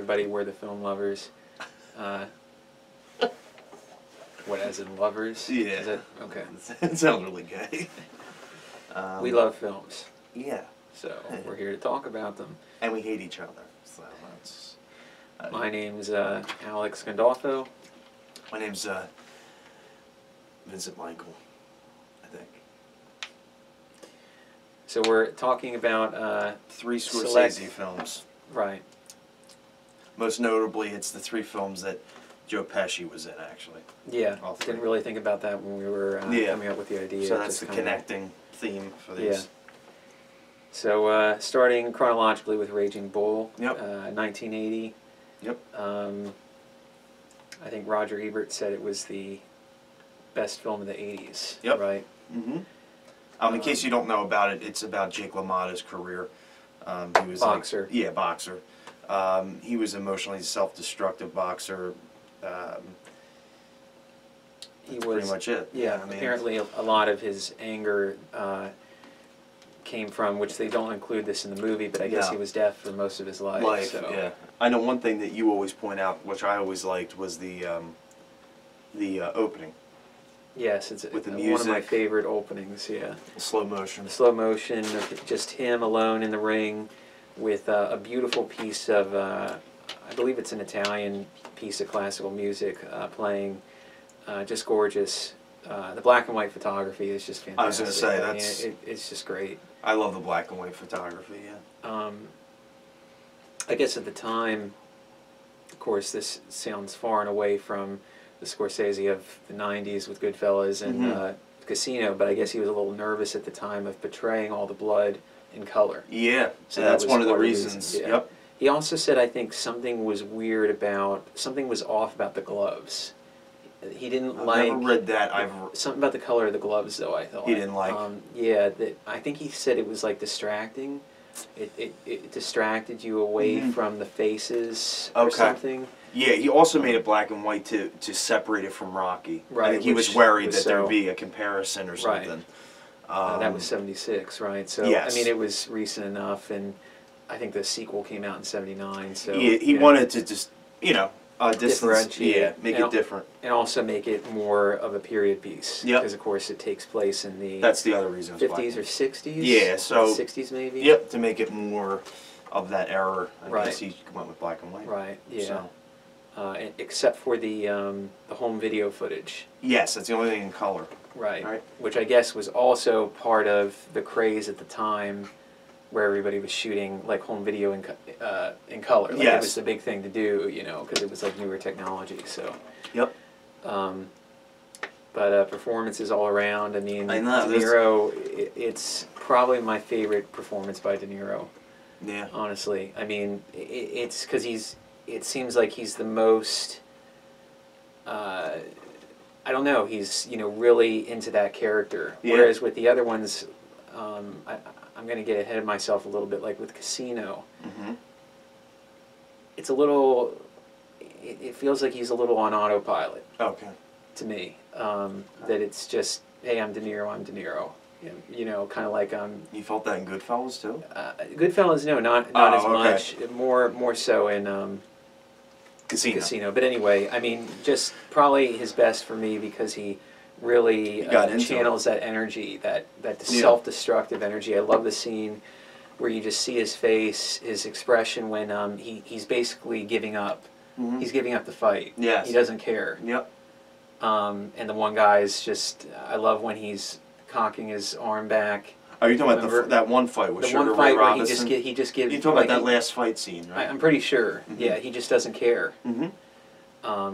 everybody. We're the film lovers. What, as in lovers? Yeah. Is it? Okay. It sounds really gay. We love films. Yeah. So we're here to talk about them. And we hate each other. So that's... My name's Alex Gandolfo. My name's Vincent Michael, I think. So we're talking about 3 Scorsese films. Right. Most notably, it's the 3 films that Joe Pesci was in, actually. Yeah. Didn't really think about that when we were coming up with the idea. So that's the connecting theme for these. Yeah. So starting chronologically with Raging Bull. Yep. 1980. Yep. I think Roger Ebert said it was the best film of the 80s. Yep. Right? Mm-hmm. In case you don't know about it, it's about Jake LaMotta's career. He was boxer. Yeah, boxer. He was emotionally self-destructive boxer. He was pretty much it. Yeah, I mean, apparently a lot of his anger came from, which they don't include this in the movie, but I guess he was deaf for most of his life. So. Yeah. I know one thing that you always point out, which I always liked, was the opening. Yes, it's with the one music. of my favorite openings, yeah. Slow motion. The slow motion of just him alone in the ring with a beautiful piece of, I believe it's an Italian piece of classical music playing, just gorgeous. The black and white photography is just fantastic. I was going to say, that's... it's just great. I love the black and white photography, yeah. I guess at the time, of course, this sounds far and away from the Scorsese of the 90s with Goodfellas and Casino, but I guess he was a little nervous at the time of portraying all the blood in color. Yeah, so that's one of the reasons. Yeah. Yep. He also said, I think, something was off about the gloves. He didn't like... I've never read that. Something about the color of the gloves, though, I thought. He didn't like... yeah, I think he said it was, like, distracting. It distracted you away from the faces or something. Yeah, he also made it black and white to separate it from Rocky. Right. I think he was worried that there would be a comparison or something. Right. That was 76, right? So, yes. I mean, it was recent enough, and I think the sequel came out in 79, so... He wanted to just, you know... differentiate, make it different, and also make it more of a period piece. Yep. Because of course it takes place in the. That's the other reason. 50s or 60s. Yeah, so 60s maybe. Yep, to make it more of that era. I guess he went with black and white. Right. Yeah. So. Except for the home video footage. Yes, that's the only thing in color. Right. Which I guess was also part of the craze at the time, where everybody was shooting like home video in color. Like it was the big thing to do, you know, because it was like newer technology. So. Yep. But performances all around. I mean, I know, De Niro. It's probably my favorite performance by De Niro. Yeah. Honestly, I mean, it's because it seems like he's the most. I don't know. He's really into that character. Yeah. Whereas with the other ones, I'm going to get ahead of myself a little bit. Like with Casino, it's a little. It feels like he's a little on autopilot. Okay. To me, that it's just, hey, I'm De Niro. I'm De Niro. You know, kind of like You felt that in Goodfellas too? Goodfellas, no, not as much. More so in Casino. But anyway, I mean, just probably his best for me because he really channels that energy, that self-destructive energy. I love the scene where you just see his face, his expression when he's basically giving up. He's giving up the fight. Yes. He doesn't care. Yep. And the one guy's just, I love when he's cocking his arm back. Are you talking about that one fight with Sugar Ray Robinson? Where he just gives... You're talking about that last fight scene, right? I'm pretty sure. Yeah, he just doesn't care. And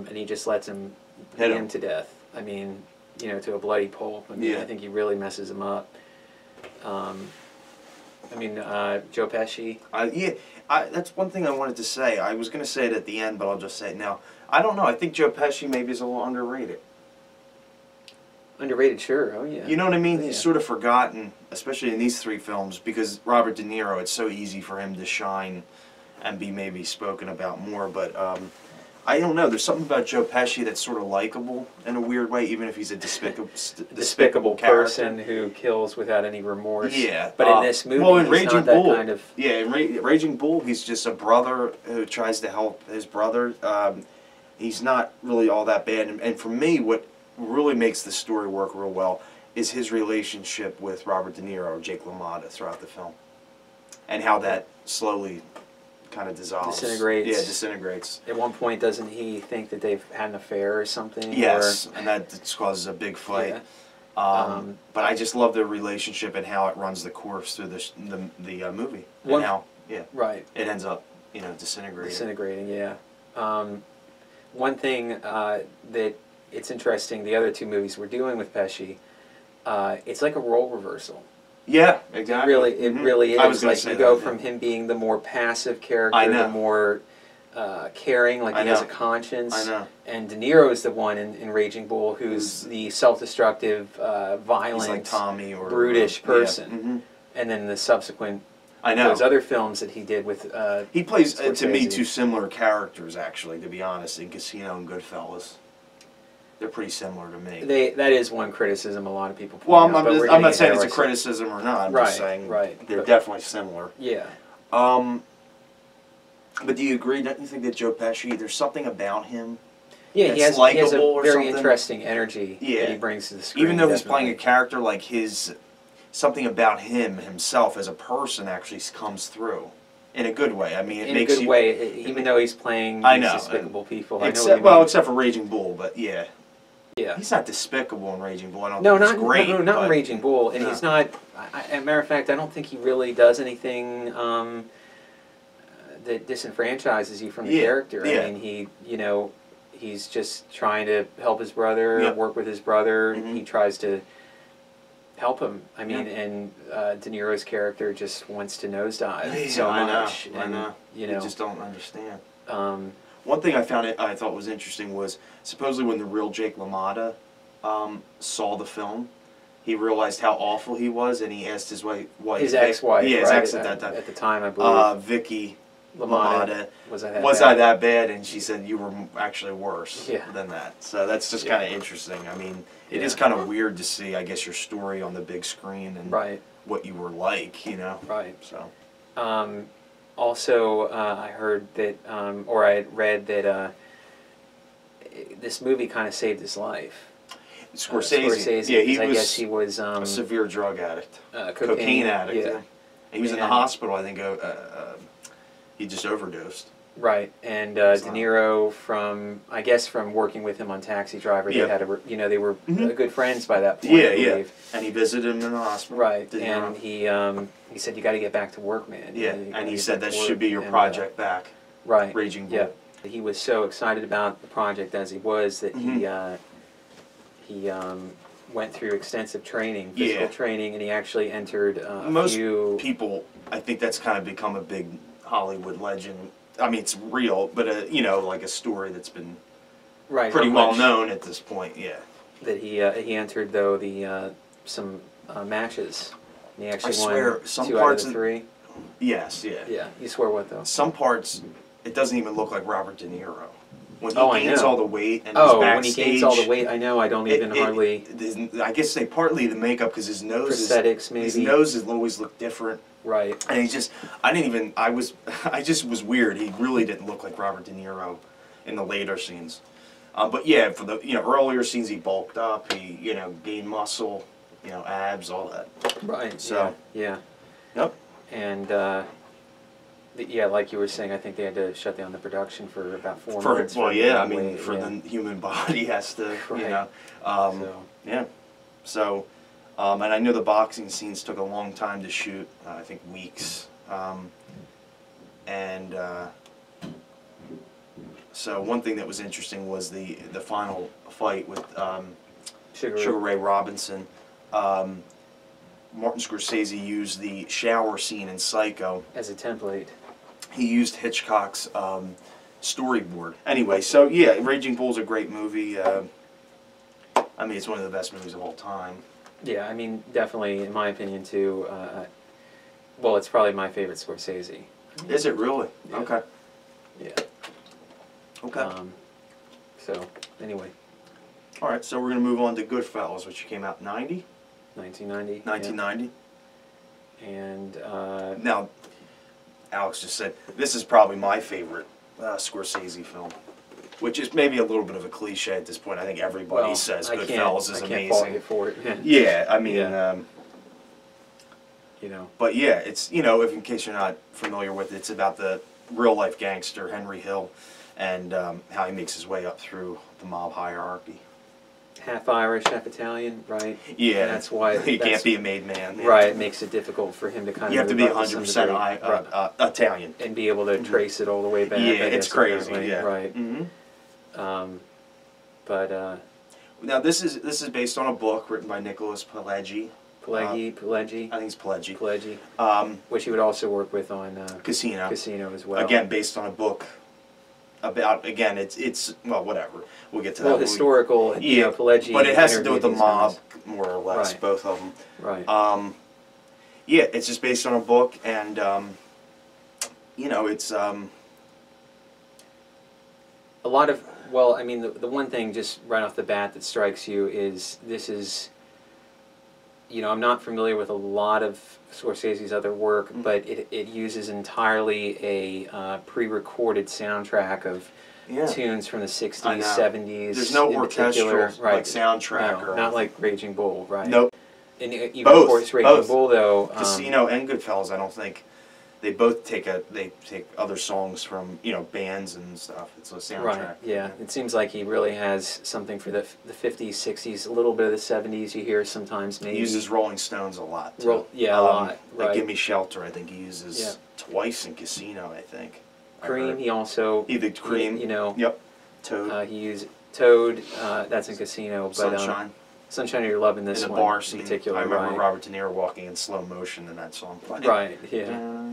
he just lets him beat him to death. I mean, to a bloody pulp. I mean, I think he really messes him up. I mean, Joe Pesci. That's one thing I wanted to say. I was going to say it at the end, but I'll just say it now. I don't know. I think Joe Pesci maybe is a little underrated. Underrated, sure. Oh, yeah. You know what I mean? He's sort of forgotten, especially in these 3 films, because Robert De Niro, it's so easy for him to shine and be maybe spoken about more. But I don't know. There's something about Joe Pesci that's sort of likable in a weird way, even if he's a despicable person who kills without any remorse. Yeah. But in this movie, well, in he's Raging not that Bull, kind of... Yeah, in Raging Bull, he's just a brother who tries to help his brother. He's not really all that bad. And for me, what really makes the story work real well is his relationship with Robert De Niro or Jake LaMotta throughout the film. And how that slowly kind of dissolves. Disintegrates. Yeah, disintegrates. At one point, doesn't he think that they've had an affair or something? Yes, and that causes a big fight. Yeah. But I just love their relationship and how it runs the course through the movie. And how, right. It ends up, disintegrating. Disintegrating, yeah. One thing that it's interesting, the other two movies we're doing with Pesci, it's like a role reversal. Yeah, exactly. It really is. I was like say you go that, from him being the more passive character, the more caring, like he has a conscience. I know. And De Niro is the one in Raging Bull who's the self-destructive, violent, he's like Tommy or brutish person. Yeah. And then the subsequent I know. those other films that he did with he plays Scorsese. To me two similar characters actually, to be honest, in Casino and Goodfellas. They're pretty similar to me. That is one criticism a lot of people point out. I'm not saying it's a criticism or not. I'm just saying they're definitely similar. Yeah. But do you agree? Don't you think that Joe Pesci, there's something about him? Yeah, he has a very interesting energy that he brings to the screen. Even though he's playing a character, like something about himself as a person actually comes through. In a good way. I mean, it makes you... In a good way, even though he's playing these despicable people. Except for Raging Bull, but yeah. Yeah. He's not despicable in Raging Bull. I don't think he's great. No, not in Raging Bull. And he's not... As a matter of fact, I don't think he really does anything that disenfranchises you from the character. Yeah. I mean, he's just trying to help his brother, work with his brother. He tries to help him. I mean, and De Niro's character just wants to nosedive so much. I know. You just don't understand. One thing I thought was interesting was supposedly when the real Jake LaMotta saw the film, he realized how awful he was, and he asked his wife, his ex-wife, his ex at that time, at the time, I believe, Vicky LaMotta, was I bad? that bad? And she said you were actually worse than that. So that's just kind of interesting. I mean, it is kind of weird to see, I guess, your story on the big screen and what you were like, Right. So. Also, I heard that, or I had read that this movie kind of saved his life. Scorsese. Yeah, I guess he was a severe drug addict, cocaine addict. Yeah. He was in the hospital. I think he just overdosed. Right, and De Niro, from working with him on Taxi Driver, they had they were good friends by that point. I believe. And he visited him in the hospital. Right, and he said, "You got to get back to work, man." Yeah, and he said that should be your project back. Right, Raging Bull. Yeah, he was so excited about the project as he was that he went through extensive training, physical training, and he actually entered Most people, I think that's kind of become a big Hollywood legend. I mean, it's real, but like a story that's been pretty well known at this point. Yeah. That he entered some matches. And he actually won some 2 parts out of the 3. Yes. Yeah. Yeah. You swear what though? Some parts, it doesn't even look like Robert De Niro. When he gains all the weight and when he gains all the weight, I know. I don't even hardly. I guess they partly the makeup because his nose prosthetics maybe. His nose has always looked different. Right. And I just was weird. He really didn't look like Robert De Niro in the later scenes. But yeah, for the earlier scenes, he bulked up. He gained muscle, abs, all that. Right. So yeah. Yep. And like you were saying, I think they had to shut down the production for about 4 months. Well, yeah. I mean, the human body has to, yeah. So. And I know the boxing scenes took a long time to shoot, I think weeks. So one thing that was interesting was the final fight with Sugar Ray Robinson. Martin Scorsese used the shower scene in Psycho as a template. He used Hitchcock's storyboard. Anyway, so yeah, Raging Bull's a great movie. I mean, it's one of the best movies of all time. Yeah, I mean, definitely, in my opinion, too. Well, it's probably my favorite Scorsese. Is it really? Yeah. Okay. Yeah. Okay. So, anyway. All right, so we're going to move on to Goodfellas, which came out in 90? 1990. 1990. Yeah. And, now, Alex just said, this is probably my favorite Scorsese film, which is maybe a little bit of a cliche at this point. I think everybody says Goodfellas is amazing. I can't fault you for it. Yeah, I mean, you know. But yeah, it's, you know, if in case you're not familiar with it, it's about the real-life gangster, Henry Hill, and how he makes his way up through the mob hierarchy. Half Irish, half Italian, right? Yeah, and that's why he can't be a made man. Yeah. Right, it makes it difficult for him to kind of. You have to be 100% Italian and be able to trace it all the way back. Yeah, it's crazy. Yeah, right. But now this is based on a book written by Nicholas Pileggi. Pileggi. I think it's Pileggi. Pileggi. Which he would also work with on Casino. Casino as well. Again, based on a book. About again, it's well, whatever. We'll get to that. Well, historical, you know, Pileggi. But it has to do with the mob, more or less, right. both of them. Right. Yeah, it's just based on a book, and you know, it's a lot of. Well, I mean, the one thing just right off the bat that strikes you is this is. You know, I'm not familiar with a lot of Scorsese's other work, but it uses entirely a pre-recorded soundtrack of tunes from the 60s, 70s. There's no orchestral like soundtrack. No, not like Raging Bull, right? Nope. And even of course Raging Bull, though. Casino and Goodfellas, I don't think they both take other songs from, you know, bands and stuff. It's a soundtrack. Right. Yeah. It seems like he really has something for the 50s, 60s, a little bit of the 70s. You hear sometimes maybe. He uses Rolling Stones a lot. Too. Yeah, a lot. Right. Like Give Me Shelter, I think he uses twice in Casino. I think. Cream. He also. Either Cream. You know. Yep. Toad. He used Toad. That's in Casino. But, Sunshine. Sunshine of Your Love in this one. In the bar scene. In particular, I remember Robert De Niro walking in slow motion in that song. Right. Yeah.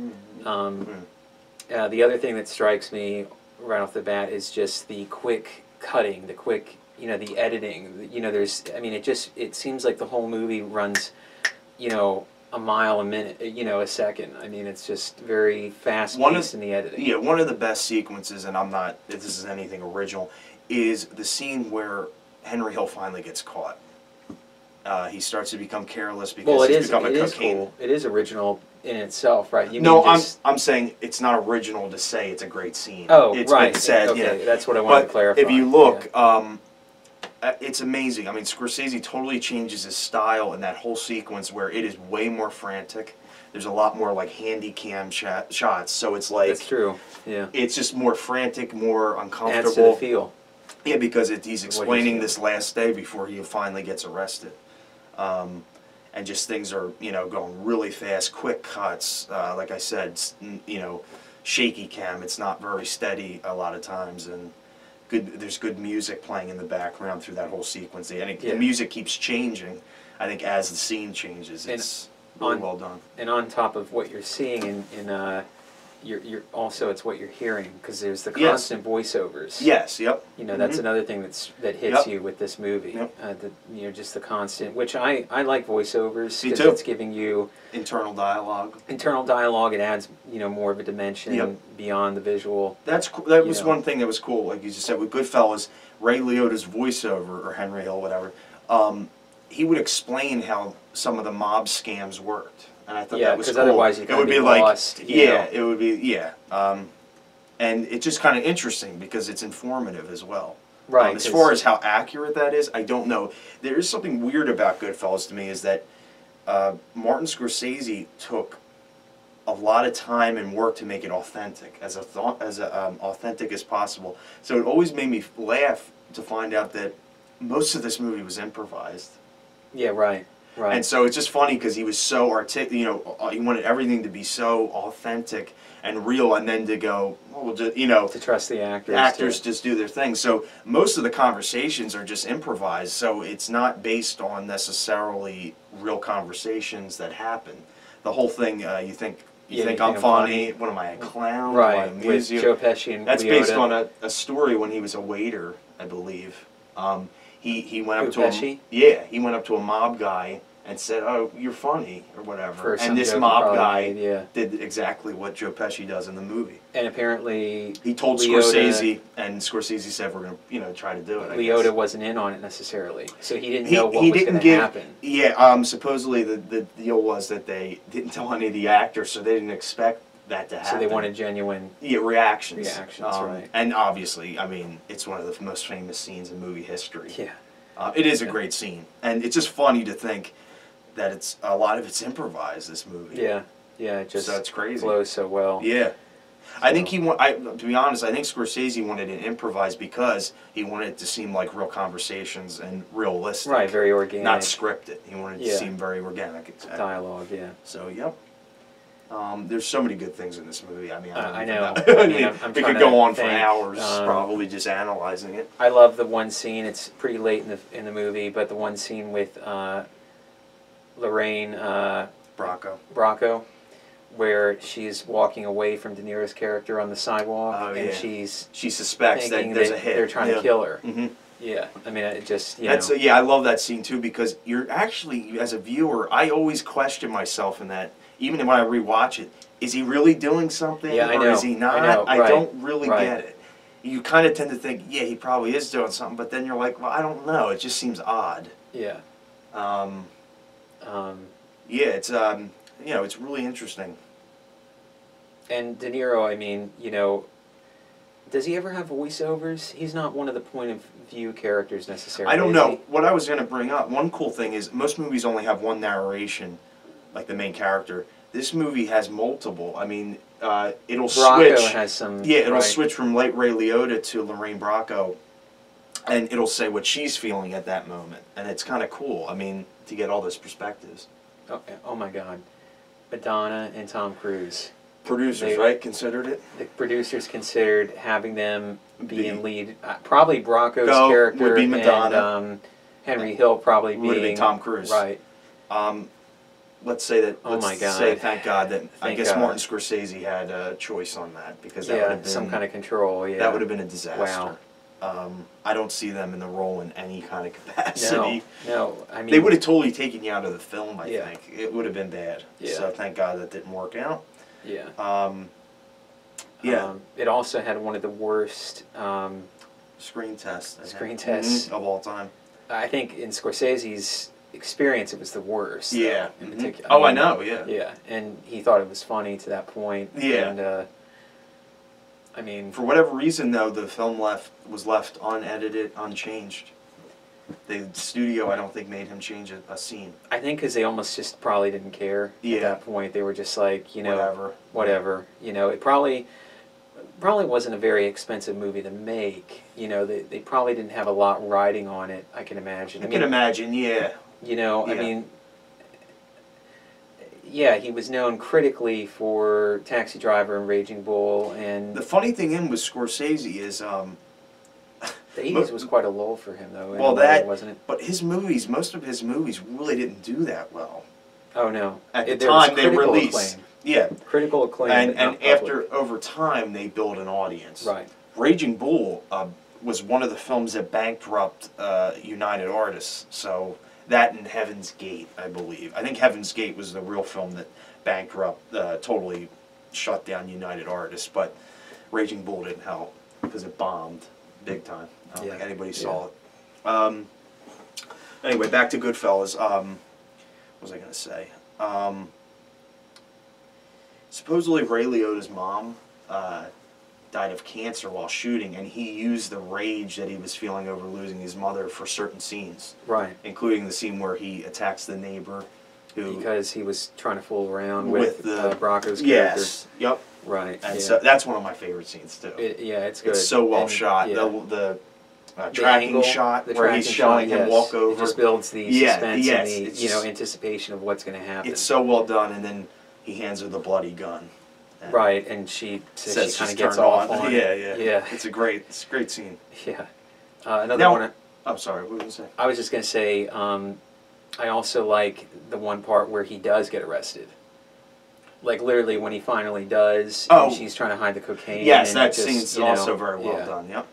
The other thing that strikes me right off the bat is just the quick cutting, the quick, you know, the editing. You know, it seems like the whole movie runs, you know, a mile a minute, you know, a second. I mean, it's just very fast-paced in the editing. Yeah, one of the best sequences, and I'm not, if this is anything original, is the scene where Henry Hill finally gets caught. He starts to become careless because he's become a cocaine. Cool. It is original in itself, right? I'm saying it's not original to say it's a great scene. Oh, it's right. Been said, okay, yeah. That's what I wanted to clarify. If you look, it's amazing. I mean, Scorsese totally changes his style in that whole sequence where it is way more frantic. There's a lot more like handy cam shots, so it's like that's true. Yeah, it's just more frantic, more uncomfortable. Adds to the feel. Yeah, because he's explaining this last day before he finally gets arrested. And just things are, you know, going really fast, quick cuts. Like I said, you know, shaky cam. It's not very steady a lot of times, and there's good music playing in the background through that whole sequence. And the music keeps changing, I think, as the scene changes. It's really well done. And on top of what you're seeing you're also it's what you're hearing, because there's the constant voiceovers. Yes, yep. You know, that's another thing that hits you with this movie. Yep. You know, just the constant, which I like voiceovers because it's giving you internal dialogue. Internal dialogue. It adds, you know, more of a dimension beyond the visual. That was one thing that was cool. Like you just said with Goodfellas, Ray Liotta's voiceover, or Henry Hill, whatever. He would explain how some of the mob scams worked. And I thought that was cool. Otherwise it would be lost. It would be, and it's just kind of interesting because it's informative as well. Right. As far as how accurate that is, I don't know. There is something weird about Goodfellas to me, is that Martin Scorsese took a lot of time and work to make it authentic, as authentic as possible. So it always made me laugh to find out that most of this movie was improvised. Yeah, right. Right. And so it's just funny because he was so articulate, you know, he wanted everything to be so authentic and real, and then to go, well, you know, to trust the actors. Actors just do their thing. So most of the conversations are just improvised. So it's not based on necessarily real conversations that happen. The whole thing, you think I'm funny. What am I, a clown? Right. With Joe Pesci and that's based on a story when he was a waiter, I believe. He went up to he went up to a mob guy and said, "Oh, you're funny," or whatever. For and this joke mob guy made, did exactly what Joe Pesci does in the movie. And apparently he told Scorsese, and Scorsese said, "We're going to try to do it." Liotta wasn't in on it necessarily, so he didn't know what was going to happen. Yeah, supposedly the deal was that they didn't tell any of the actors, so they didn't expect that to happen. So they wanted genuine reactions. Right. And obviously, I mean, it's one of the most famous scenes in movie history. Yeah. It is a great scene, and it's just funny to think that a lot of it's improvised. This movie. Yeah, it just it's crazy. Flows so well. Yeah, so. I think to be honest, I think Scorsese wanted it improvised because he wanted it to seem like real conversations and realistic. Right, very organic. Not scripted. He wanted it to seem very organic. Exactly. Dialogue, yeah. So, yep. There's so many good things in this movie. I mean, I know. We could go on for hours, probably just analyzing it. I love the one scene. It's pretty late in the movie, but the one scene with Lorraine Bracco, where she's walking away from De Niro's character on the sidewalk, and she suspects that there's a hit. They're trying to kill her. Mm-hmm. Yeah, I mean, it just I love that scene too, because you're actually, as a viewer, I always question myself in that. Even when I rewatch it, is he really doing something, or is he not? I don't really get it. You kind of tend to think, yeah, he probably is doing something, but then you're like, well, I don't know. It just seems odd. Yeah. It's it's really interesting. And De Niro, I mean, does he ever have voiceovers? He's not one of the point of view characters necessarily. I don't know. What I was going to bring up, one cool thing is most movies only have one narration, like the main character. This movie has multiple. I mean, it'll Bracco switch. Has some. Yeah, it'll switch from Ray Liotta to Lorraine Bracco, and it'll say what she's feeling at that moment, and it's kind of cool. I mean, to get all those perspectives. Oh my God, Madonna and Tom Cruise. Producers, considered it. The producers considered having them be in lead. Probably Bracco's character would be Madonna. And Henry Hill probably would have been Tom Cruise. Right. Let's say that. Oh my God! Say thank God that I guess Martin Scorsese had a choice on that, because that would have been some kind of control. Yeah, that would have been a disaster. Wow. I don't see them in the role in any kind of capacity. No. I mean, they would have totally taken you out of the film. I think it would have been bad. Yeah. So thank God that didn't work out. Yeah. It also had one of the worst screen tests of all time. I think in Scorsese's experience, it was the worst. Yeah. In particular. Oh, I know. Yeah. Yeah, and he thought it was funny to that point. Yeah. And I mean, for whatever reason, though, the film was left unedited, unchanged. The studio, I don't think, made him change a scene. I think because they almost just probably didn't care at that point. They were just like, whatever. It probably wasn't a very expensive movie to make. They probably didn't have a lot riding on it, I can imagine. I can imagine, yeah. I mean, yeah, he was known critically for Taxi Driver and Raging Bull, and the funny thing with Scorsese is the 80s was quite a lull for him, though. Well, wasn't it? But most of his movies really didn't do that well. Oh no! At the time they released, critical acclaim, and after over time they built an audience. Right. Raging Bull was one of the films that bankrupt United Artists. So that and Heaven's Gate, I believe. I think Heaven's Gate was the real film that bankrupt, totally shut down United Artists. But Raging Bull didn't help because it bombed big time. I don't think anybody saw it. Anyway, back to Goodfellas. What was I going to say? Supposedly Ray Liotta's mom died of cancer while shooting, and he used the rage that he was feeling over losing his mother for certain scenes. Right. Including the scene where he attacks the neighbor. Because he was trying to fool around with Bracco's character. Yes. Yep. Right. And so that's one of my favorite scenes too. It's good. It's so well shot. The tracking shot where he's showing him walk over. It just builds the suspense and the anticipation of what's going to happen. It's so well done, and then he hands her the bloody gun. Right, and she says she kind of gets off on it. Yeah. It's a great scene. Yeah. Another one. I'm sorry. What were you going to say? I was just going to say, I also like the one part where he does get arrested. Like literally when he finally does, and she's trying to hide the cocaine. Yes, that scene's also very well done. Yep.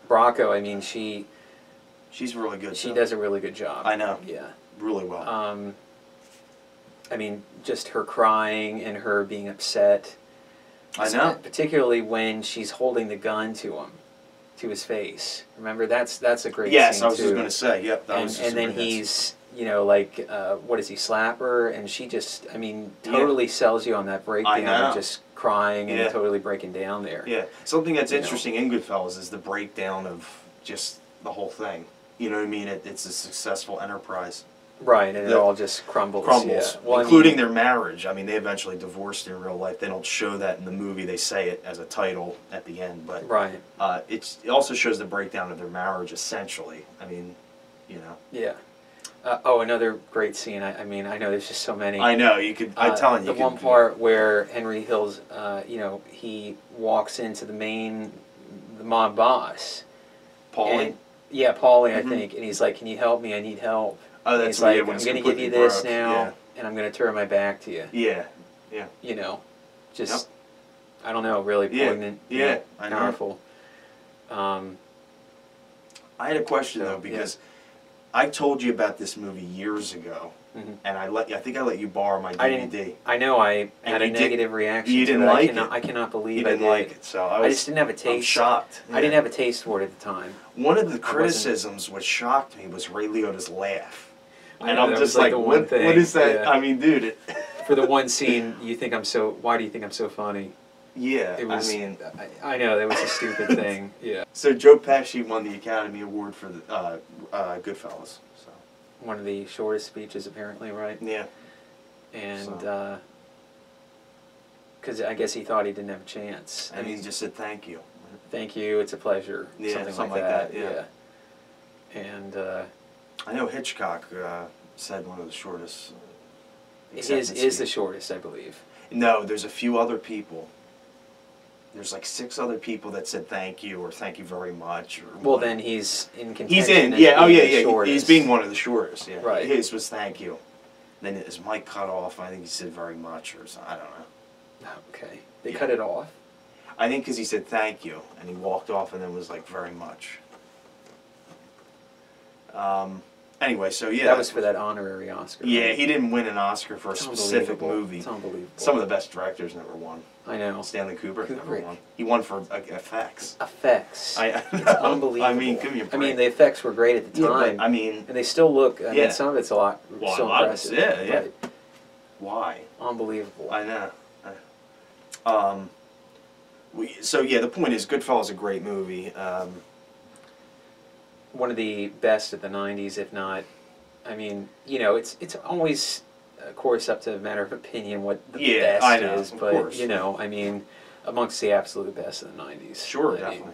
Bracco, I mean, she's really good. She does a really good job. I know. Yeah. really well. I mean, just her crying and her being upset. I know. Particularly when she's holding the gun to his face. Remember, that's a great scene, yes, I was too. just going to say, yep. And then he's, you know, like, what does he, slap her? And she just, I mean, totally sells you on that breakdown of just crying and totally breaking down there. Yeah. Something that's interesting in Goodfellas is the breakdown of just the whole thing. You know what I mean? It's a successful enterprise. Right, and it all just crumbles. Crumbles, yeah. Well, including their marriage. I mean, they eventually divorced in real life. They don't show that in the movie. They say it as a title at the end, but right. It also shows the breakdown of their marriage, essentially. I mean, you know. Yeah. Oh, another great scene. I mean, I know there's just so many. I know, you could, I'm telling you. The one part where Henry Hill's, you know, he walks into the mob boss. Paulie? Yeah, Paulie, I think. And he's like, can you help me? I need help. Oh, that's like, I'm going to give you this now, and I'm going to turn my back to you. Yeah, yeah. You know, just, I don't know, really poignant. Yeah, I know. Powerful. I had a question, though, because I told you about this movie years ago, and I think I let you borrow my DVD. I know, I had a negative reaction. You didn't like it? I cannot believe you didn't like it. So I just didn't have a taste. I'm shocked. I didn't have a taste for it at the time. One of the criticisms which shocked me was Ray Liotta's laugh. And I'm just like, what is that? Yeah. I mean, dude. For the one scene, why do you think I'm so funny? Yeah, it was, I mean. I know, that was a stupid thing. Yeah. So Joe Pesci won the Academy Award for Goodfellas. So. One of the shortest speeches, apparently, right? Yeah. And, because I guess he thought he didn't have a chance. And he just said, thank you. Thank you, it's a pleasure. Yeah, something like that. Yeah. And, I know Hitchcock said one of the shortest. His is the shortest, I believe. No, there's a few other people. There's like 6 other people that said thank you or thank you very much. Or well, then he's in contention. He's in, he's being one of the shortest. Yeah, right. His was thank you. Then his mic cut off. I think he said very much or something. I don't know. Okay, they cut it off. I think because he said thank you and he walked off and then was like very much. Anyway, so yeah. That was for that honorary Oscar. Yeah, right? he didn't win an Oscar for a specific movie. It's unbelievable. Some of the best directors never won. I know. Stanley Kubrick never won. He won for effects. Effects. It's unbelievable. I mean, give me a break. I mean, the effects were great at the time. But, I mean, and they still look. I mean, some of it's so impressive. Yeah. Right. Why? Unbelievable. I know. So yeah, the point is, Goodfellas is a great movie. One of the best of the '90s, if not. I mean, you know, it's always, of course, up to a matter of opinion what the best I know, is, but you know, I mean, amongst the absolute best of the '90s. Sure, definitely.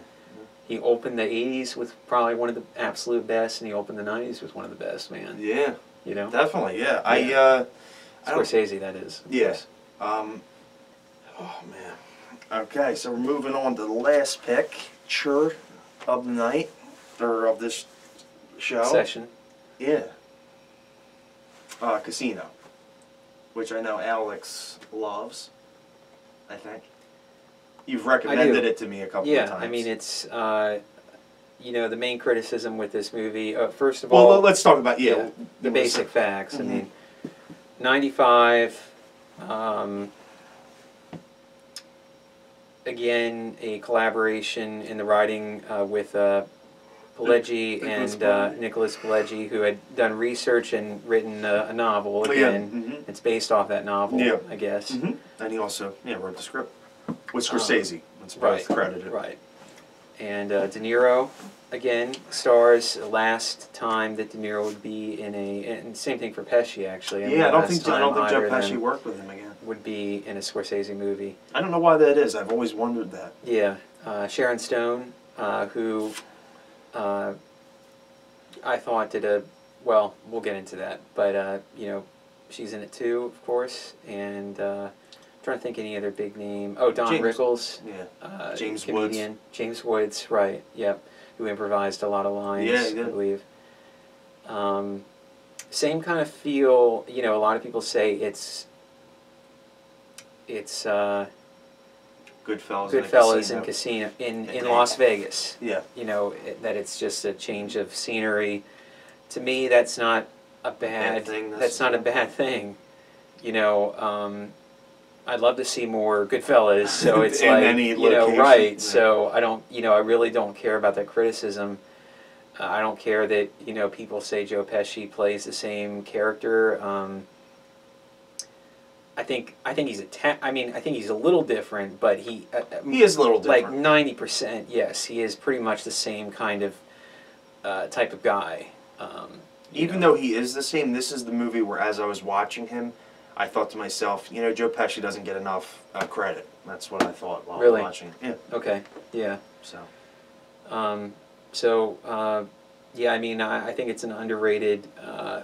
He opened the '80s with probably one of the absolute best, and he opened the '90s with one of the best. Man. Yeah. You know. Definitely. Yeah. Scorsese, that is. Yes. Oh man. Okay, so we're moving on to the last picture of the night, or of this show. Session. Yeah. Casino, which I know Alex loves, I think. You've recommended it to me a couple of times. Yeah, I mean, it's, you know, the main criticism with this movie, first of all... Well, let's talk about, the basic facts. I mean, 95... again, a collaboration in the writing with Pileggi and Nicholas Pileggi, who had done research and written a novel again. It's based off that novel, I guess. And he also wrote the script with Scorsese. It's both credited. Right. And De Niro, again, stars last time that De Niro would be in and same thing for Pesci, actually. I don't think Joe Pesci worked with him again. Would be in a Scorsese movie. I don't know why that is. I've always wondered that. Yeah. Sharon Stone, who I thought did well, we'll get into that, but, you know, she's in it too, of course, and I'm trying to think any other big name. Oh, Don Rickles. Yeah. James comedian. Woods. James Woods, right, yep, who improvised a lot of lines, I believe. Same kind of feel, you know, a lot of people say it's Goodfellas and Casino in Las Vegas. Yeah. You know, that it's just a change of scenery. To me, that's not a bad thing. That's not a bad thing. You know, I'd love to see more Goodfellas. So it's like, you know, right. Yeah. So I don't, you know, I really don't care about that criticism. I don't care that, you know, people say Joe Pesci plays the same character. I think he's I mean, I think he's a little different, but he is a little different. Like 90%, yes, he is pretty much the same kind of type of guy. Even though he is the same, this is the movie where, as I was watching him, I thought to myself, you know, Joe Pesci doesn't get enough credit. That's what I thought while I was watching. Yeah. Okay. Yeah. So. Yeah, I mean, I think it's an underrated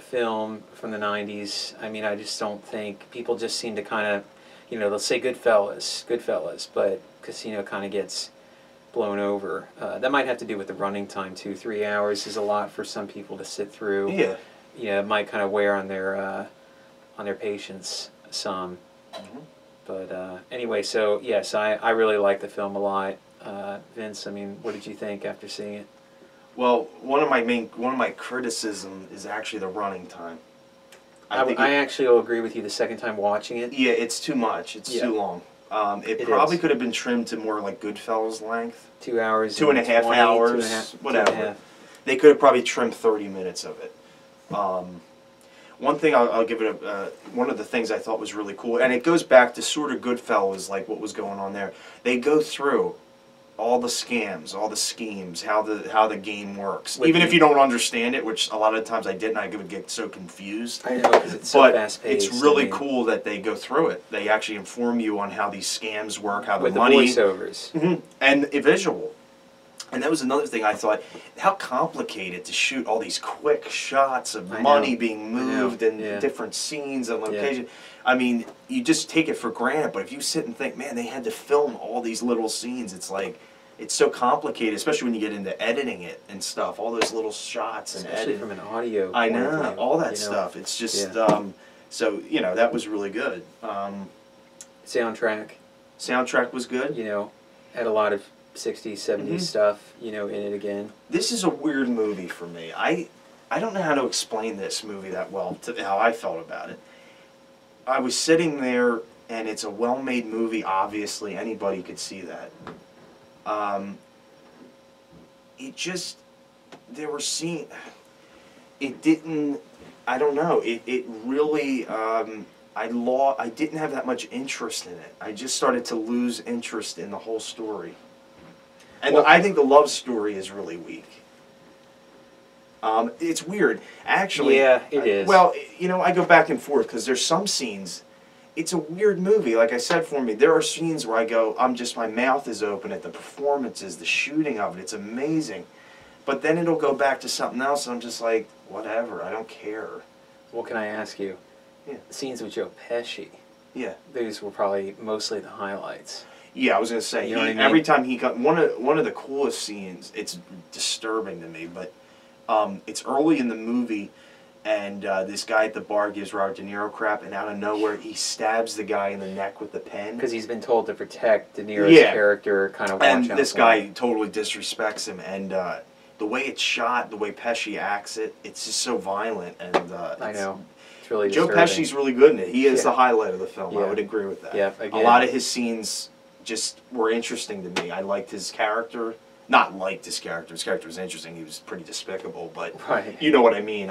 film from the 90s. I mean, I just don't think people just seem to kind of, you know, they'll say Goodfellas, but Casino kind of gets blown over. That might have to do with the running time too. 3 hours is a lot for some people to sit through. Yeah. Yeah, it might kind of wear on their patience some. Mm-hmm. But anyway, so yes, I really like the film a lot. Vince, I mean, what did you think after seeing it? Well, one of my criticism is actually the running time. I actually will agree with you the second time watching it. Yeah, it's too much. It's too long. It probably could have been trimmed to more like Goodfellas length. 2 hours. 2.5 hours. Whatever. They could have probably trimmed 30 minutes of it. One thing I'll give it one of the things I thought was really cool, and it goes back to sort of Goodfellas, like what was going on there. They go through all the scams, all the schemes, how the game works. Even if you don't understand it, which a lot of times I didn't, I would get so confused. I know, because it's so fast-paced. It's really cool that they go through it. They actually inform you on how these scams work, how the money... With the voiceovers. Mm-hmm, and a visual. And that was another thing I thought, how complicated to shoot all these quick shots of money being moved and different scenes and locations. Yeah. I mean, you just take it for granted, but if you sit and think, man, they had to film all these little scenes, it's like, it's so complicated, especially when you get into editing it and stuff, all those little shots and especially from an audio I know, all that stuff. It's just, so, you know, that was really good. Soundtrack. Soundtrack was good. You know, had a lot of 60s, 70s stuff, you know, in it again. This is a weird movie for me. I don't know how to explain this movie that well, to how I felt about it. I was sitting there, and it's a well-made movie, obviously. Anybody could see that. It just, there were scenes, it didn't, I don't know, it really, I didn't have that much interest in it. I just started to lose interest in the whole story. And well, I think the love story is really weak. It's weird. Actually, yeah, it is. Well, you know, I go back and forth because there's some scenes. It's a weird movie. Like I said, for me, there are scenes where I go, my mouth is open at the performances, the shooting of it. It's amazing. But then it'll go back to something else, and I'm just like, whatever. I don't care. Well, can I ask you? Yeah. Scenes with Joe Pesci. Yeah. Those were probably mostly the highlights. Yeah, I was going to say, you know what I mean? Every time he got, one of the coolest scenes, it's disturbing to me, but it's early in the movie, and this guy at the bar gives Robert De Niro crap, and out of nowhere, he stabs the guy in the neck with the pen. Because he's been told to protect De Niro's character, kind of watch out. And this guy totally disrespects him, and the way it's shot, the way Pesci acts it, it's just so violent. And I know. It's really Joe disturbing. Pesci's really good in it. He is the highlight of the film. Yeah. I would agree with that. Yeah, again. A lot of his scenes just were interesting to me. I liked his character. Not liked his character. His character was interesting. He was pretty despicable, but you know what I mean.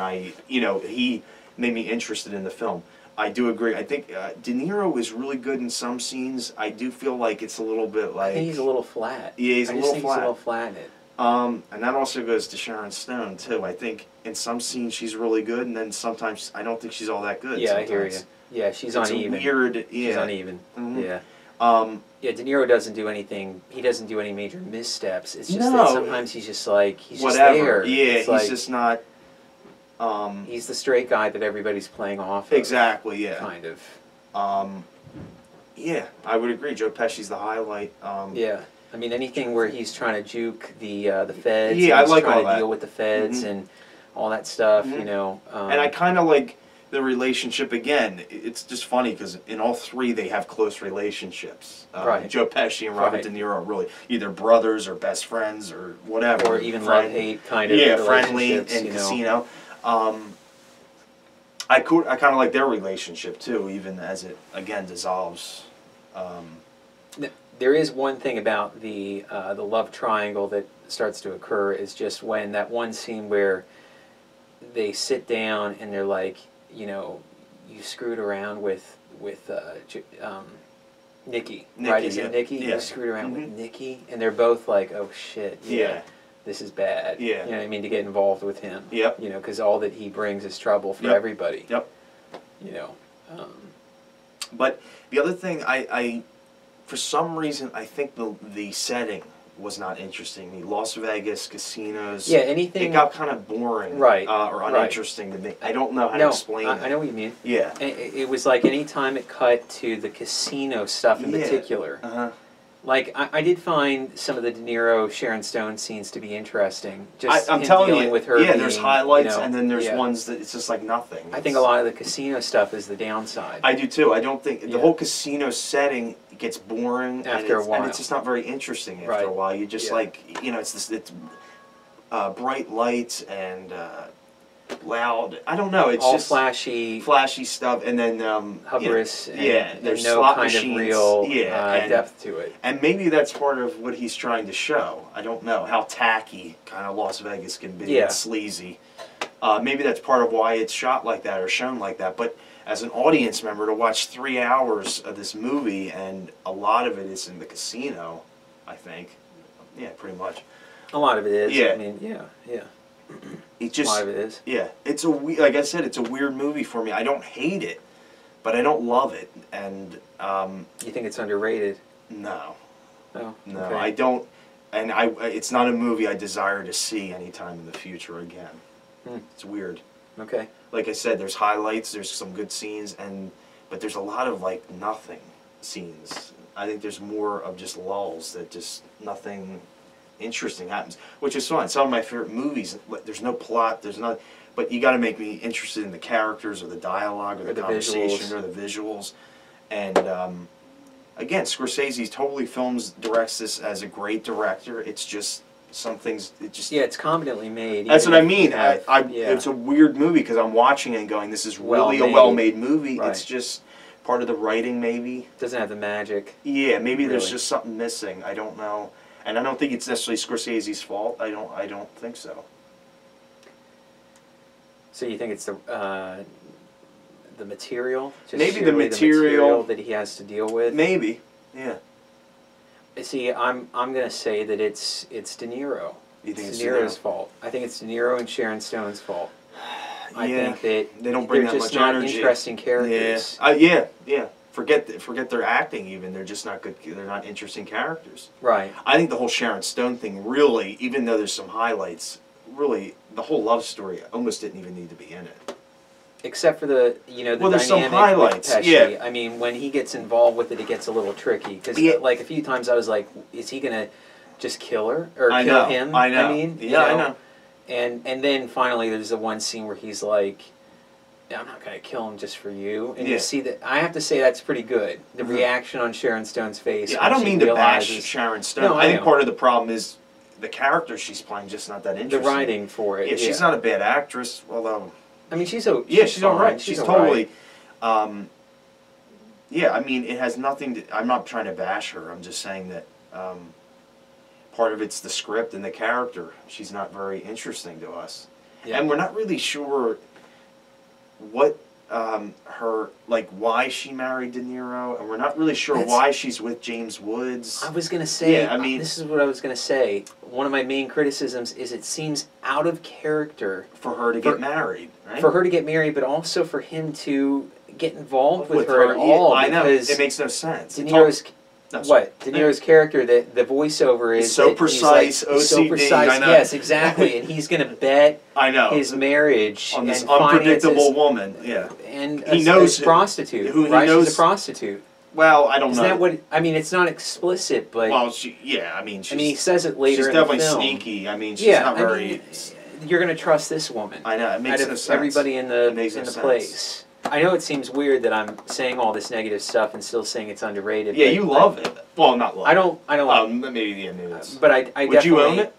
He made me interested in the film. I do agree. I think De Niro is really good in some scenes. I do feel like it's a little bit like... I think he's a little flat. Yeah, he's a little flat. He's a little flat in it. And that also goes to Sharon Stone, too. I think in some scenes she's really good, and then sometimes I don't think she's all that good. Yeah, sometimes. I hear you. Yeah, she's uneven. It's weird, yeah. She's uneven, yeah. Yeah, De Niro doesn't do anything, he doesn't do any major missteps. It's just that sometimes he's just like, he's whatever. just there. Yeah, it's he's like, just not... he's the straight guy that everybody's playing off of. Exactly, yeah. Kind of. Yeah, I would agree. Joe Pesci's the highlight. Yeah. I mean, anything where he's trying to juke the feds, yeah, and I like trying all to that. deal with the feds and all that stuff, you know. And I kind of like the relationship again. It's just funny because in all three they have close relationships. Joe Pesci and Robert De Niro are really either brothers or best friends or whatever. Or even love-hate kind of relationships. Friendly in Casino. I kind of like their relationship too, even as it again dissolves. There is one thing about the love triangle that starts to occur is just when that one scene where they sit down and they're like, you know, you screwed around with Nikki, right? Is it Nikki? Yeah. You screwed around with Nikki, and they're both like, oh shit, yeah. This is bad. Yeah. You know what I mean? To get involved with him. Yep. You know, because all that he brings is trouble for everybody. Yep. You know. But the other thing, I for some reason, I think the setting was not interesting. The Las Vegas casinos. Yeah, anything. It got kind of boring. Right. Or uninteresting to me. I don't know how to explain it. I know what you mean. Yeah. It was like any time it cut to the casino stuff in particular. Like, I did find some of the De Niro, Sharon Stone scenes to be interesting. Just I'm telling dealing you, with her there's highlights, you know, and then there's ones that it's just like nothing. I think a lot of the casino stuff is the downside. I do too. I don't think the whole casino setting gets boring after a while, and it's just not very interesting after a while. You just like, you know, it's bright lights and loud. I don't know. It's all just flashy stuff, and then hubris. There's no slot kind machines. of real and depth to it. And maybe that's part of what he's trying to show. I don't know how tacky kind of Las Vegas can be. It's sleazy. Maybe that's part of why it's shot like that or shown like that. But as an audience member, to watch 3 hours of this movie, and a lot of it is in the casino, I think. Yeah, pretty much. A lot of it is. Yeah. I mean, yeah. It just, a lot of it is. Yeah, it's like I said, it's a weird movie for me. I don't hate it, but I don't love it. And you think it's underrated? No. Oh, no, okay. I don't. And it's not a movie I desire to see anytime in the future again. It's weird. Okay. Like I said, there's highlights, there's some good scenes, but there's a lot of like nothing scenes. I think there's more of just lulls that just nothing interesting happens, which is fine. Some of my favorite movies, there's no plot, but you got to make me interested in the characters or the dialogue or the conversation or the visuals. And again, Scorsese totally directs this as a great director. It's just some things, it's competently made. That's what I mean. It's a weird movie because I'm watching it and going, this is really a well-made movie. Right. It's just part of the writing, maybe. Doesn't have the magic. Yeah, maybe there's just something missing. I don't know. And I don't think it's necessarily Scorsese's fault. I don't think so. So you think it's the material? Just maybe the material that he has to deal with? Maybe, yeah. See, I'm gonna say that it's De Niro. You think it's De Niro's fault? I think it's De Niro and Sharon Stone's fault. I think that they don't bring that much energy. They're just not interesting characters. Yeah. Forget their acting even. They're just not good. They're not interesting characters. Right. I think the whole Sharon Stone thing really, even though there's some highlights, really the whole love story almost didn't even need to be in it. Except for the there's some dynamic highlights. with Pesci. I mean, when he gets involved with it, it gets a little tricky. Because like a few times I was like, is he gonna just kill her or kill him? I know. I mean, I know. And then finally, there's the one scene where he's like, I'm not going to kill him just for you. And you see that, I have to say that's pretty good. The reaction on Sharon Stone's face. Yeah, I don't mean to bash Sharon Stone. No, I think part of the problem is the character she's playing just not that interesting. The writing for it. Yeah, she's not a bad actress, although... I mean, she's she's all right. She's totally... Right. Yeah, I mean, it has nothing to... I'm not trying to bash her. I'm just saying that part of it's the script and the character. She's not very interesting to us. Yeah. And we're not really sure what why she married De Niro, and we're not really sure why she's with James Woods. I was gonna say, this is what I was gonna say. One of my main criticisms is it seems out of character for her to get married, right? For her to get married, but also for him to get involved with her at all. I know, it makes no sense. De Niro's De Niro's character, the voiceover is so precise, OCD. So precise, I know. Yes, exactly. And he's going to bet his marriage on this unpredictable woman. Yeah, and he knows prostitute. Who right? She's a prostitute. Well, I don't know. Isn't that what? I mean, it's not explicit, but I mean, he says it later. She's in definitely the film. Sneaky. I mean, she's not very. You're going to trust this woman. I know. It makes no sense. Everybody in the place. I know it seems weird that I'm saying all this negative stuff and still saying it's underrated. Yeah, you love it. Well, not love. I don't. Maybe maybe that's. But I Would you own it?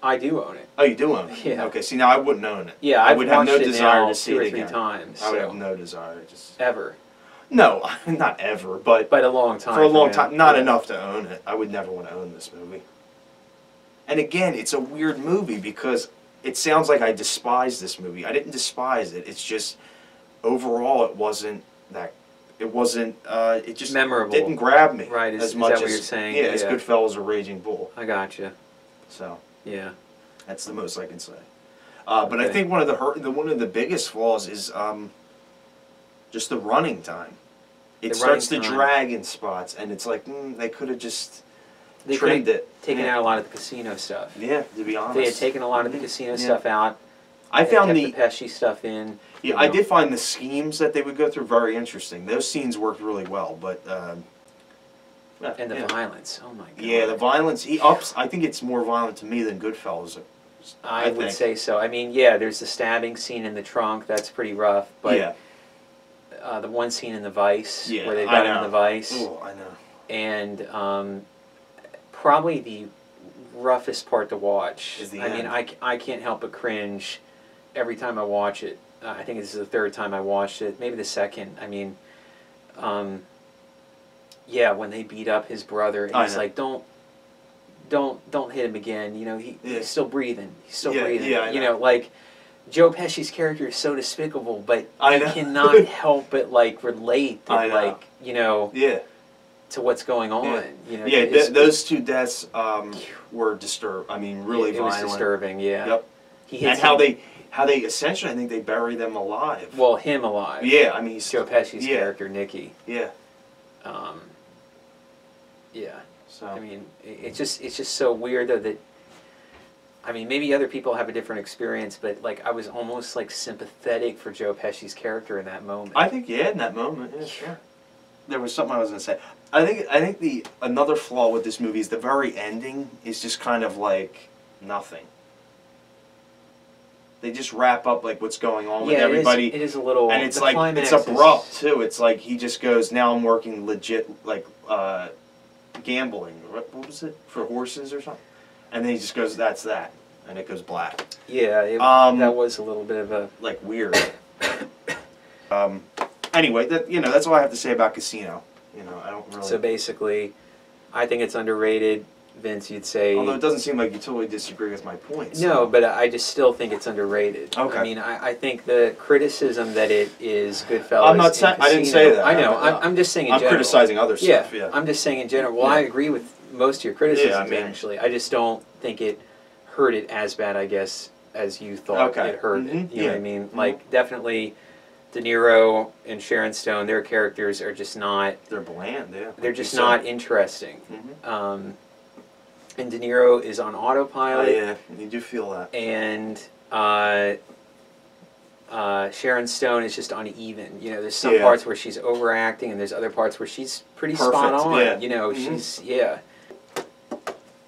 I do own it. Oh, you do own it? Yeah. Okay, see, now I wouldn't own it. Yeah, I I've would have no watched it desire now to see 2 or it 3 again. times. I would so. have no desire. Just Ever. No, not ever, but a long time. For a long now. time, not enough to own it. I would never want to own this movie. And again, it's a weird movie because it sounds like I despise this movie. I didn't despise it. It's just overall, it wasn't that. It wasn't. It just memorable. Didn't grab me. Right? As much that what as you're saying? Yeah, as Goodfellas or Raging Bull. I gotcha. So yeah, that's the most I can say. But I think one of the biggest flaws is just the running time. It starts to drag in spots, and it's like they could have just trimmed it. Taken out a lot of the casino stuff. Yeah, to be honest. They had taken a lot of the casino stuff out. I found the Pesci stuff in. Yeah, I did find the schemes that they would go through very interesting. Those scenes worked really well, but and the violence. Oh my god. Yeah, the violence. He ups. I think it's more violent to me than Goodfellas. I would say so. I mean, yeah, there's the stabbing scene in the trunk. That's pretty rough. But yeah. The one scene in the vice where they got him in the vice. Oh, I know. And probably the roughest part to watch. Is the I end. mean, I can't help but cringe every time I watch it. I think this is the 3rd time I watched it, maybe the 2nd. I mean, yeah, when they beat up his brother, and he's like, don't hit him again. You know, he's still breathing. He's still breathing. Yeah, you know, like Joe Pesci's character is so despicable, but I cannot help but like relate, that, like you know, to what's going on. Yeah. You know, yeah, those 2 deaths were disturbing. I mean, really violent. It was disturbing. Yeah. Yep. And how they essentially, I think they bury them alive. Well, him alive. Yeah, I mean, Joe Pesci's character, Nicky. Yeah. Yeah. So I mean, it's just so weird though that. I mean, maybe other people have a different experience, but like I was almost like sympathetic for Joe Pesci's character in that moment. I think in that moment, yeah, sure. There was something I was gonna say. I think another flaw with this movie is the very ending is just kind of like nothing. They just wrap up like what's going on with everybody. It is a little, and it's like it's abrupt too. It's like he just goes, now I'm working legit like gambling. What was it, for horses or something? And then he just goes, that's that, and it goes black. Yeah, that was a little bit of a like weird. Anyway, that's all I have to say about Casino. You know, I don't really. So basically, I think it's underrated. Vince, you'd say. Although it doesn't seem like you totally disagree with my points. No, but I just still think it's underrated. Okay. I mean, I think the criticism that it is Goodfellas. I'm not saying. I didn't say that. I know. I'm just saying in general. I'm criticizing other stuff. Yeah. I'm just saying in general. Well, I agree with most of your criticisms. Actually, I just don't think it hurt it as bad, I guess, as you thought it hurt it. You know what I mean? Like definitely. De Niro and Sharon Stone, their characters are just not. They're bland, yeah. They're just not interesting. And De Niro is on autopilot. Yeah, you do feel that. And Sharon Stone is just uneven. You know, there's some parts where she's overacting, and there's other parts where she's pretty spot on. Yeah. You know, she's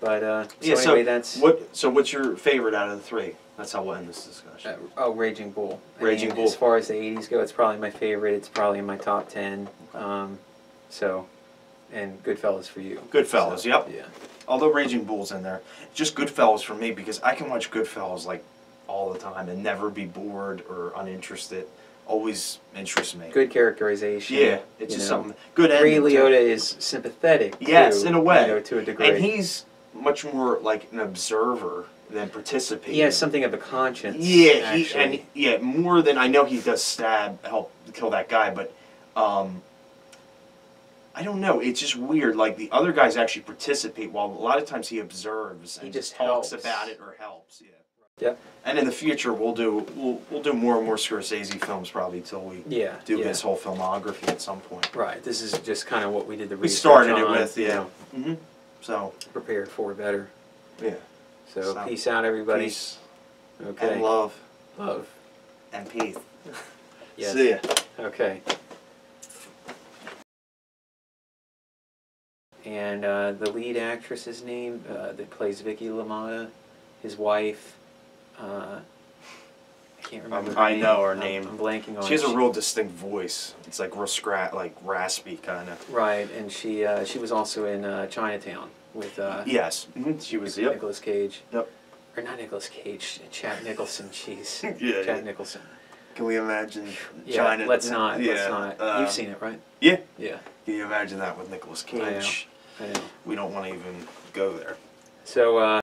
But so anyway, that's. So what's your favorite out of the 3? That's how we'll end this discussion. Raging Bull. Raging Bull. As far as the 80s go, it's probably my favorite. It's probably in my top 10. And Goodfellas for you. Goodfellas, yep. Yeah. Although Raging Bull's in there, just Goodfellas for me because I can watch Goodfellas like all the time and never be bored or uninterested. Always interests me. Good characterization. Yeah, it's just something good. Ray Liotta is sympathetic. Yes, too, in a way, you know, to a degree. And he's much more like an observer than participating. He has something of a conscience. Yeah, more than I know. He does help kill that guy, but I don't know. It's just weird. Like the other guys actually participate, while a lot of times he observes and he just talks about it or helps. Yeah. Yep. And in the future, we'll do more and more Scorsese films probably till we do his whole filmography at some point. Right. This is just kind of what we did the research we started on, it with, So prepared for better. Yeah. So peace out, everybody. Peace. Okay. And love. Love. And peace. Yes. See ya. Okay. And the lead actress's name that plays Vicky LaMotta, his wife, I can't remember her name. I know her name. I'm blanking on it. She has a real distinct voice. It's like real raspy kind of. Right, and she was also in Chinatown with yes, she was Nicolas Cage. Yep. or not Nicolas Cage, Chad Nicholson. Jeez, Yeah, Chad Nicholson. Can we imagine Yeah, China? let's not. Let's not. You've seen it, right? Yeah. Yeah. Can you imagine that with Nicolas Cage? I know. We don't want to even go there. So.